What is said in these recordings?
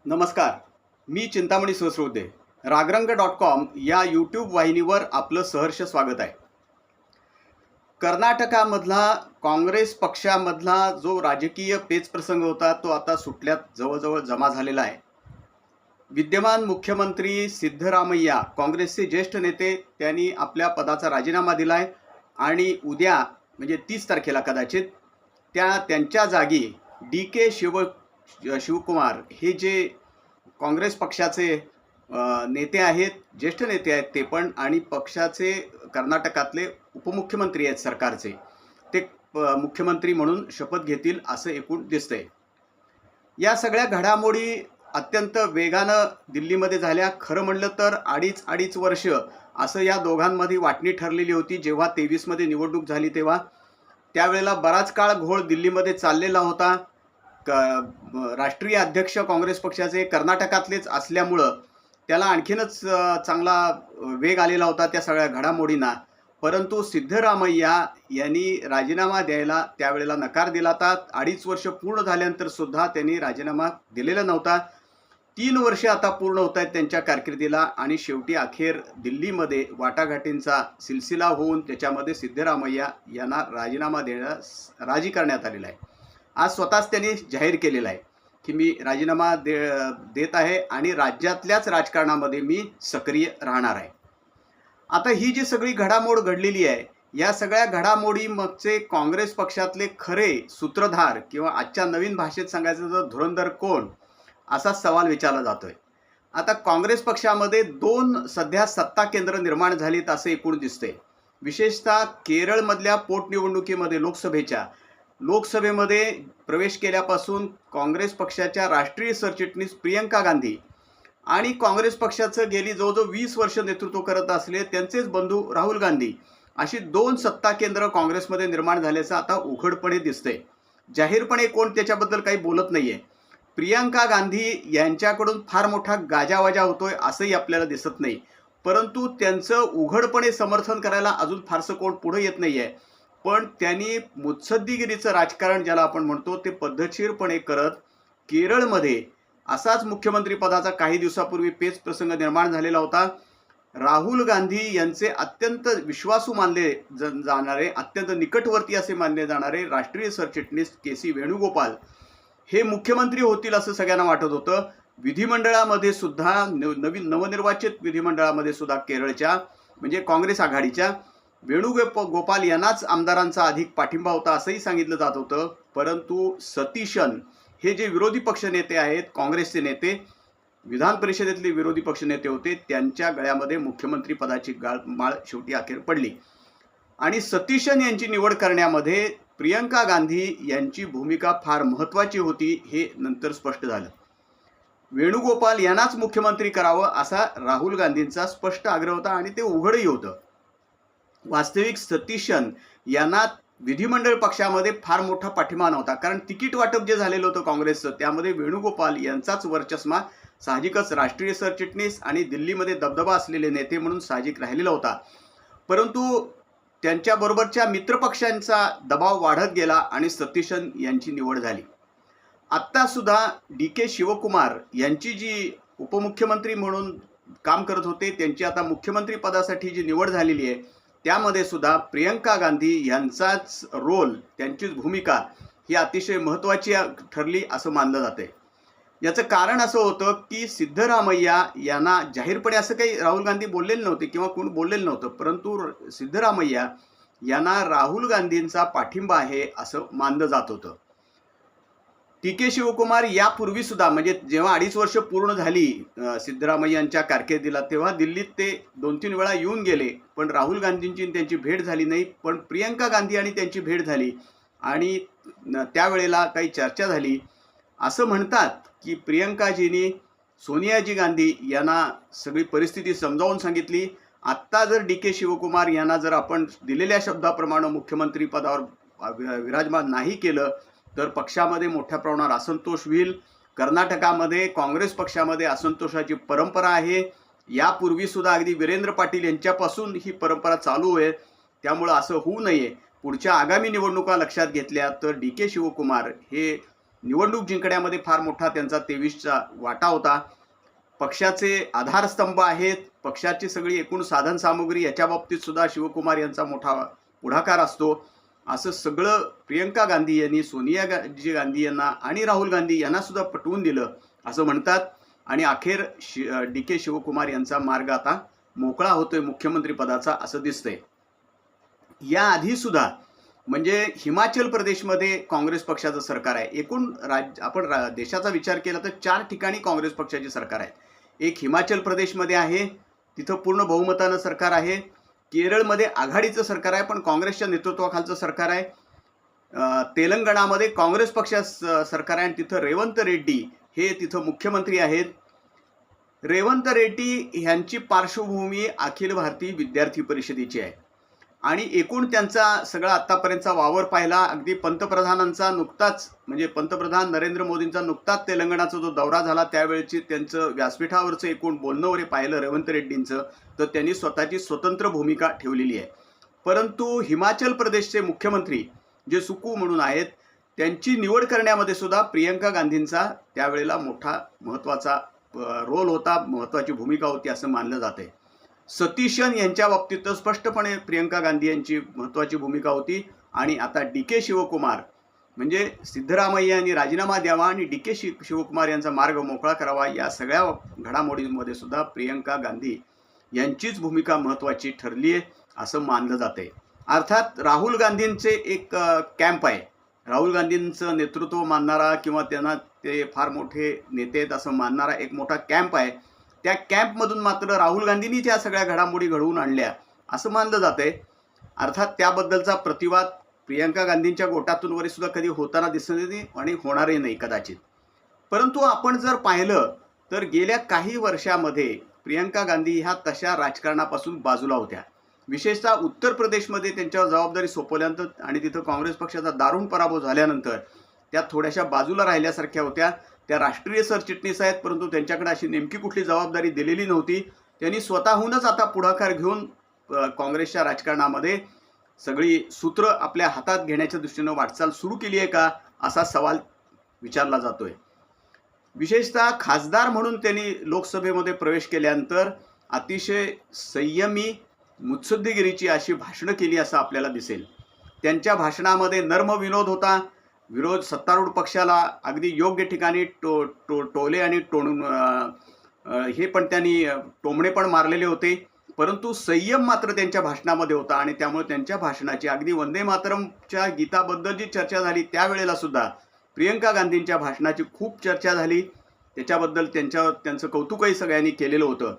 नमस्कार. मी चिंतामणी सहस्रबुद्धे. रागरंग.com या यूट्यूब वाहिनीवर आपलं सहर्ष स्वागत आहे. कर्नाटकामधला काँग्रेस पक्षामधला जो राजकीय पेचप्रसंग होता तो आता सुटल्यात जवळजवळ जमा झालेला आहे. विद्यमान मुख्यमंत्री सिद्धरामय्या काँग्रेसचे ज्येष्ठ नेते त्यांनी आपल्या पदाचा राजीनामा दिला आहे आणि उद्या म्हणजे 30 तारखेला कदाचित त्यांच्या जागी डी.के. शिवकुमार हे जे काँग्रेस पक्षाचे नेते आहेत, ज्येष्ठ नेते आहेत ते पण, आणि पक्षाचे कर्नाटकातले उपमुख्यमंत्री आहेत सरकारचे, ते मुख्यमंत्री म्हणून शपथ घेतील असं एकूण दिसतंय. या सगळ्या घडामोडी अत्यंत वेगानं दिल्लीमध्ये झाल्या. खरं म्हणलं तर अडीच वर्ष असं या दोघांमध्ये वाटणी ठरलेली होती. जेव्हा 23 मध्ये निवडणूक झाली तेव्हा त्यावेळेला बराच काळ घोळ दिल्लीमध्ये चाललेला होता. राष्ट्रीय अध्यक्ष काँग्रेस पक्षाचे कर्नाटकातलेच असल्यामुळं त्याला आणखीनच चांगला वेग आलेला होता त्या सगळ्या घडामोडींना. परंतु सिद्धरामय्या यांनी राजीनामा द्यायला त्यावेळेला नकार दिला होता. 2.5 वर्ष पूर्ण झाल्यानंतर सुद्धा त्यांनी राजीनामा दिलेला नव्हता. 3 वर्ष आता पूर्ण होत आहेत त्यांच्या कारकिर्दीला आणि शेवटी अखेर दिल्लीमध्ये वाटाघाटींचा सिलसिला होऊन त्याच्यामध्ये सिद्धरामय्या यांना राजीनामा देण्यास राजी करण्यात आलेला आहे. आज स्वतःच त्यांनी जाहीर केलेलं आहे की मी राजीनामा देत आहे आणि राज्यातल्याच राजकारणामध्ये मी सक्रिय राहणार आहे. आता ही जी सगळी घडामोड घडलेली आहे, या सगळ्या घडामोडी मागचे काँग्रेस पक्षातले खरे सूत्रधार किंवा आजच्या नवीन भाषेत सांगायचं तर धुरंधर कोण, असा सवाल विचारला जातोय. आता काँग्रेस पक्षामध्ये 2 सध्या सत्ता केंद्र निर्माण झालीत असं एकूण दिसतंय. विशेषतः केरळमधल्या पोटनिवडणुकीमध्ये लोकसभेमध्ये प्रवेश केल्यापासून काँग्रेस पक्षाच्या राष्ट्रीय सरचिटणीस प्रियंका गांधी आणि काँग्रेस पक्षाचं गेली जवळजवळ 20 वर्ष नेतृत्व करत असले त्यांचेच बंधू राहुल गांधी, अशी 2 सत्ता केंद्र काँग्रेसमध्ये निर्माण झाल्याचं आता उघडपणे दिसतंय. जाहीरपणे कोण त्याच्याबद्दल काही बोलत नाहीये. प्रियंका गांधी यांच्याकडून फार मोठा गाजावाजा होतोय असंही आपल्याला दिसत नाही. परंतु त्यांचं उघडपणे समर्थन करायला अजून फारसं कोण पुढे येत नाहीये. पण त्यांनी मुत्सद्दीगिरीचं राजकारण ज्याला आपण म्हणतो ते पद्धतशीरपणे करत केरळमध्ये असाच मुख्यमंत्री पदाचा काही दिवसापूर्वी पेच प्रसंग निर्माण झालेला होता. राहुल गांधी यांचे अत्यंत विश्वासू मानले जाणारे, अत्यंत निकटवर्ती असे मानले जाणारे राष्ट्रीय सरचिटणीस के.सी. वेणुगोपाल हे मुख्यमंत्री होतील असं सगळ्यांना वाटत होतं. विधिमंडळामध्ये सुद्धा नवनिर्वाचित विधिमंडळामध्ये सुद्धा केरळच्या म्हणजे काँग्रेस आघाडीच्या वेणुगोपाल यांनाच आमदारांचा अधिक पाठिंबा होता असंही सांगितलं जात होतं. परंतु सतीशन हे जे विरोधी पक्षनेते आहेत, काँग्रेसचे नेते, विधान परिषदेतले विरोधी पक्षनेते होते, त्यांच्या गळ्यामध्ये मुख्यमंत्री पदाची माळ शेवटी अखेर पडली आणि सतीशन यांची निवड करण्यामध्ये प्रियंका गांधी यांची भूमिका फार महत्त्वाची होती हे नंतर स्पष्ट झालं. वेणुगोपाल यांनाच मुख्यमंत्री करावं असा राहुल गांधींचा स्पष्ट आग्रह होता आणि ते उघडही होतं. वास्तविक सतीशन यांना विधिमंडळ पक्षामध्ये फार मोठा पाठिंबा नव्हता, कारण तिकीट वाटप जे झालेलं होतं काँग्रेसचं त्यामध्ये वेणुगोपाल यांचाच वर्चस्व साहजिकच राष्ट्रीय सरचिटणीस आणि दिल्लीमध्ये दबदबा असलेले नेते म्हणून साहजिक राहिलेला होता. परंतु त्यांच्याबरोबरच्या मित्रपक्षांचा दबाव वाढत गेला आणि सतीशन यांची निवड झाली. आत्ता सुद्धा डी.के. शिवकुमार यांची जी उपमुख्यमंत्री म्हणून काम करत होते त्यांची आता मुख्यमंत्री पदासाठी जी निवड झालेली आहे त्यामध्ये सुद्धा प्रियंका गांधी यांचाच रोल, त्यांचीच भूमिका ही अतिशय महत्त्वाची ठरली असं मानलं जाते. याचं कारण असं होतं की सिद्धरामय्या यांना जाहीरपणे असं काही राहुल गांधी बोललेले नव्हते किंवा कोण बोललेलं नव्हतं, परंतु सिद्धरामय्या यांना राहुल गांधींचा पाठिंबा आहे असं मानलं जात होतं. डी.के. शिवकुमार यापूर्वी सुद्धा म्हणजे जेव्हा 2.5 वर्ष पूर्ण झाली सिद्धरामय्यांच्या कारकिर्दीला तेव्हा दिल्लीत ते 2-3 वेळा येऊन गेले, पण राहुल गांधींची त्यांची भेट झाली नाही. पण प्रियंका गांधी आणि त्यांची भेट झाली आणि त्यावेळेला काही चर्चा झाली. असं म्हणतात की प्रियंकाजींनी सोनियाजी गांधी यांना सगळी परिस्थिती समजावून सांगितली. आत्ता जर डी.के. शिवकुमार यांना जर आपण दिलेल्या शब्दाप्रमाणे मुख्यमंत्री पदावर विराजमान नाही केलं तर पक्षामध्ये मोठ्या प्रमाणावर असंतोष होईल. कर्नाटकामध्ये काँग्रेस पक्षामध्ये असंतोषाची परंपरा आहे. यापूर्वी सुद्धा अगदी वीरेंद्र पाटील यांच्यापासून ही परंपरा चालू आहे. त्यामुळं असं होऊ नये. पुढच्या आगामी निवडणुका लक्षात घेतल्या तर डी.के. शिवकुमार हे निवडणूक जिंकण्यामध्ये फार मोठा त्यांचा 23चा वाटा होता. पक्षाचे आधारस्तंभ आहेत, पक्षाची सगळी एकूण साधन सामुग्री याच्या बाबतीत सुद्धा शिवकुमार यांचा मोठा पुढाकार असतो. असं सगळं प्रियंका गांधी यांनी सोनियाजी गांधी यांना आणि राहुल गांधी यांना सुद्धा पटवून दिलं असं म्हणतात. आणि अखेर DK शिवकुमार यांचा मार्ग आता मोकळा होतोय मुख्यमंत्री पदाचा असं दिसतंय. याआधी सुद्धा म्हणजे हिमाचल प्रदेशमध्ये काँग्रेस पक्षाचं सरकार आहे. एकूण आपण देशाचा विचार केला तर 4 ठिकाणी काँग्रेस पक्षाची सरकार आहे. एक हिमाचल प्रदेशमध्ये आहे, तिथं पूर्ण बहुमतानं सरकार आहे. केरळमध्ये आघाडीचं सरकार आहे पण काँग्रेसच्या नेतृत्वाखालचं सरकार आहे. तेलंगणामध्ये काँग्रेस पक्षाचं सरकार आहे आणि तिथं रेवंत रेड्डी हे तिथं मुख्यमंत्री आहेत. रेवंत रेड्डी यांची पार्श्वभूमी अखिल भारतीय विद्यार्थी परिषदेची आहे आणि एकूण त्यांचा सगळा आत्तापर्यंतचा वावर पाहिला. अगदी पंतप्रधानांचा नुकताच म्हणजे पंतप्रधान नरेंद्र मोदींचा नुकताच तेलंगणाचा जो दौरा झाला त्यावेळेची त्यांचं व्यासपीठावरचं एकूण बोलणं वगैरे पाहिलं रेवंत रेड्डींचं, तर त्यांनी स्वतःची स्वतंत्र भूमिका ठेवलेली आहे. परंतु हिमाचल प्रदेशचे मुख्यमंत्री जे सुकू म्हणून आहेत त्यांची निवड करण्यामध्ये सुद्धा प्रियंका गांधींचा त्यावेळेला मोठा महत्त्वाचा रोल होता, महत्त्वाची भूमिका होती असं मानलं जाते. सतीशन यांच्या बाबतीत तर स्पष्टपणे प्रियंका गांधी यांची महत्त्वाची भूमिका होती. आणि आता DK शिवकुमार म्हणजे सिद्धरामय्या यांनी राजीनामा द्यावा आणि DK शिवकुमार यांचा मार्ग मोकळा करावा, या सगळ्या घडामोडींमध्ये सुद्धा प्रियंका गांधी यांचीच भूमिका महत्त्वाची ठरली आहे असं मानलं जाते. अर्थात राहुल गांधींचे एक कॅम्प आहे, राहुल गांधींचं नेतृत्व मानणारा किंवा त्यांना ते फार मोठे नेते आहेत असं मानणारा एक मोठा कॅम्प आहे. त्या कॅम्पमधून मात्र राहुल गांधींनीच या सगळ्या घडामोडी घडवून आणल्या असं मानलं जातंय. अर्थात त्याबद्दलचा प्रतिवाद प्रियंका गांधींच्या गोटातून वगैरे सुद्धा कधी होताना दिसत नाही आणि होणारही नाही कदाचित. परंतु आपण जर पाहिलं तर गेल्या काही वर्षामध्ये प्रियंका गांधी ह्या तशा राजकारणापासून बाजूला होत्या. विशेषतः उत्तर प्रदेशमध्ये त्यांच्यावर जबाबदारी सोपवल्यानंतर आणि तिथं काँग्रेस पक्षाचा दारुण पराभव झाल्यानंतर त्या थोड्याशा बाजूला राहिल्यासारख्या होत्या. त्या राष्ट्रीय सरचिटणीस आहेत परंतु त्यांच्याकडे अशी नेमकी कुठली जबाबदारी दिलेली नव्हती. त्यांनी स्वतःहूनच आता पुढाकार घेऊन काँग्रेसच्या राजकारणामध्ये सगळी सूत्र आपल्या हातात घेण्याच्या दृष्टीनं वाटचाल सुरू केली आहे का असा सवाल विचारला जातोय. विशेषतः खासदार म्हणून त्यांनी लोकसभेमध्ये प्रवेश केल्यानंतर अतिशय संयमी मुत्सद्देगिरीची अशी भाषणं केली असं आपल्याला दिसेल. त्यांच्या भाषणामध्ये नर्म विनोद होता. विरोध सत्तारूढ पक्षाला अगदी योग्य ठिकाणी टोले आणि हे पण त्यांनी टोमणे पण मारलेले होते. परंतु संयम मात्र त्यांच्या भाषणामध्ये होता आणि त्यामुळे त्यांच्या भाषणाची अगदी वंदे मातरमच्या गीताबद्दल जी चर्चा झाली त्यावेळेला सुद्धा प्रियंका गांधींच्या भाषणाची खूप चर्चा झाली. त्याच्याबद्दल त्यांचं कौतुकही सगळ्यांनी केलेलं होतं.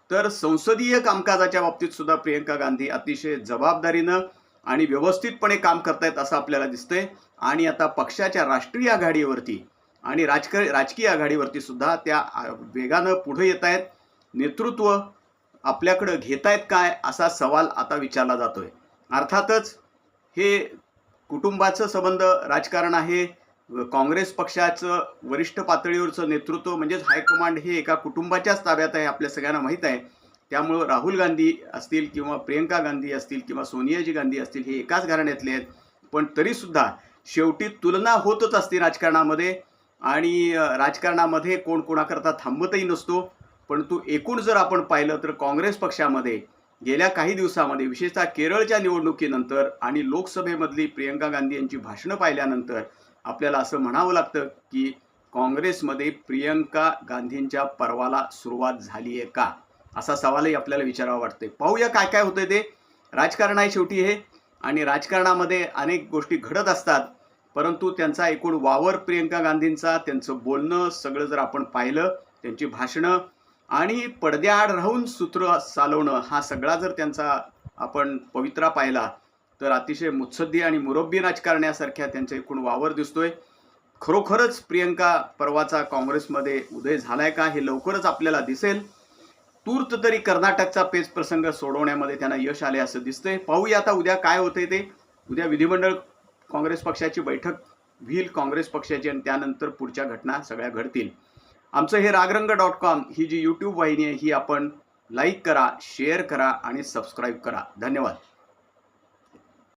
तर संसदीय कामकाजाच्या बाबतीत सुद्धा प्रियंका गांधी अतिशय जबाबदारीनं आणि व्यवस्थितपणे काम करतायत असं आपल्याला दिसतंय. आणि आता पक्षाच्या राष्ट्रीय आघाडीवरती आणि राजकीय आघाडीवरती सुद्धा त्या वेगानं पुढे येत आहेत. नेतृत्व आपल्याकडं घेतायत काय असा सवाल आता विचारला जातोय. अर्थातच हे कुटुंबाचं संबंध राजकारण आहे. काँग्रेस पक्षाचं वरिष्ठ पातळीवरचं नेतृत्व म्हणजेच हायकमांड हे एका कुटुंबाच्याच ताब्यात आहे, आपल्या सगळ्यांना माहीत आहे. त्यामुळं राहुल गांधी असतील किंवा प्रियंका गांधी असतील किंवा सोनियाजी गांधी असतील हे एकाच घराण्यातले आहेत. पण तरीसुद्धा शेवटी तुलना होतच असते राजकारणामध्ये आणि राजकारणामध्ये कोण कोणाकरता थांबतही नसतो. परंतु एकूण जर आपण पाहिलं तर काँग्रेस पक्षामध्ये गेल्या काही दिवसामध्ये विशेषतः केरळच्या निवडणुकीनंतर आणि लोकसभेमधली प्रियंका गांधी यांची भाषणं पाहिल्यानंतर आपल्याला असं म्हणावं लागतं की काँग्रेसमध्ये प्रियंका गांधींच्या पर्वाला सुरुवात झाली आहे का असा सवालही आपल्याला विचारावा वाटते. पाहूया काय काय होतंय ते. राजकारण आहे शेवटी हे आणि राजकारणामध्ये अनेक गोष्टी घडत असतात. परंतु त्यांचा एकूण वावर प्रियंका गांधींचा, त्यांचं बोलणं सगळं जर आपण पाहिलं, त्यांची भाषणं आणि पडद्याआड राहून सूत्र चालवणं हा सगळा जर त्यांचा आपण पवित्रा पाहिला तर अतिशय मुत्सद्दी आणि मुरब्बी राजकारण्यासारख्या त्यांचा एकूण वावर दिसतोय. खरोखरच प्रियंका पर्वाचा काँग्रेसमध्ये उदय झालाय का हे लवकरच आपल्याला दिसेल. तूर्त तरी कर्नाटकचा पेच प्रसंग सोडवण्यामध्ये त्यांना यश आले असं दिसतंय. पाहूया आता उद्या काय होतंय ते. उद्या विधिमंडळ काँग्रेस पक्षाची बैठक होईल काँग्रेस पक्षाची आणि त्यानंतर पुढच्या घटना सगळ्या घडतील. आमचं हे रागरंग.com ही जी यूट्यूब वाहिनी आहे ही आपण लाईक करा, शेअर करा आणि सबस्क्राईब करा. धन्यवाद.